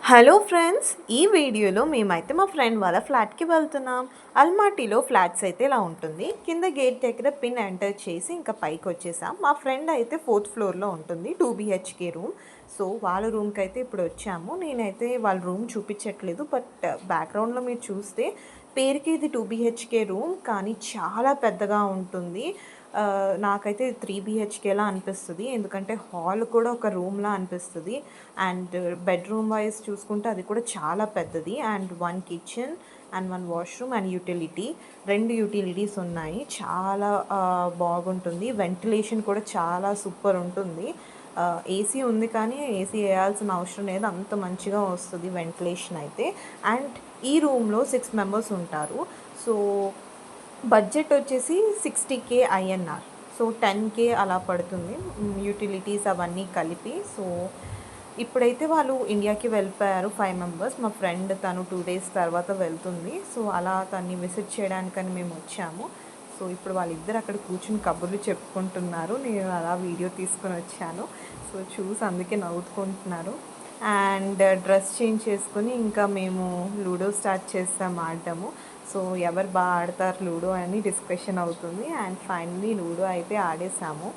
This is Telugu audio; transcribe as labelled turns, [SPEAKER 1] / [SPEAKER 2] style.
[SPEAKER 1] హలో ఫ్రెండ్స్, ఈ వీడియోలో మేమైతే మా ఫ్రెండ్ వాళ్ళ ఫ్లాట్కి వెళ్తున్నాం. అల్మాటీలో ఫ్లాట్స్ అయితే ఇలా ఉంటుంది. కింద గేట్ దగ్గర పిన్ ఎంటర్ చేసి ఇంకా పైకి వచ్చేసాం. మా ఫ్రెండ్ అయితే 4th ఫ్లోర్లో ఉంటుంది, 2 BHK రూమ్. సో వాళ్ళ రూమ్కి అయితే ఇప్పుడు వచ్చాము. నేనైతే వాళ్ళ రూమ్ చూపించట్లేదు, బట్ బ్యాక్గ్రౌండ్లో మీరు చూస్తే పేరుకి ఇది 2 BHK రూమ్, కానీ చాలా పెద్దగా ఉంటుంది. నాకైతే 3 BHKలా అనిపిస్తుంది, ఎందుకంటే హాల్ కూడా ఒక రూమ్లా అనిపిస్తుంది. అండ్ బెడ్రూమ్ వైజ్ చూసుకుంటే అది కూడా చాలా పెద్దది. And 1 kitchen and 1 washroom and utility, 2 utilities ఉన్నాయి. చాలా బాగుంటుంది. వెంటిలేషన్ కూడా చాలా సూపర్ ఉంటుంది. ఏసీ ఉంది, కానీ ఏసీ వేయాల్సిన అవసరం లేదు, అంత మంచిగా వస్తుంది వెంటిలేషన్ అయితే. అండ్ ఈ రూమ్లో 6 మెంబర్స్ ఉంటారు. సో బడ్జెట్ వచ్చేసి 60K INR. సో 10K అలా పడుతుంది, యూటిలిటీస్ అవన్నీ కలిపి. సో ఇప్పుడైతే వాళ్ళు ఇండియాకి వెళ్ళిపోయారు 5 మెంబర్స్. మా ఫ్రెండ్ తను 2 డేస్ తర్వాత వెళ్తుంది. సో అలా తన్ని విజిట్ చేయడానికని మేము వచ్చాము. సో ఇప్పుడు వాళ్ళిద్దరు అక్కడ కూర్చుని కబుర్లు చెప్పుకుంటున్నారు. నేను అలా వీడియో తీసుకొని వచ్చాను. సో చూసి అందుకే నవ్వుకుంటున్నారు. అండ్ డ్రెస్ చేంజ్ చేసుకుని ఇంకా మేము లూడో స్టార్ట్ చేస్తాం ఆడటము. సో ఎవరు బాగా ఆడతారు లూడో అని డిస్కషన్ అవుతుంది. అండ్ ఫైనలీ లూడో అయితే ఆడేసాము.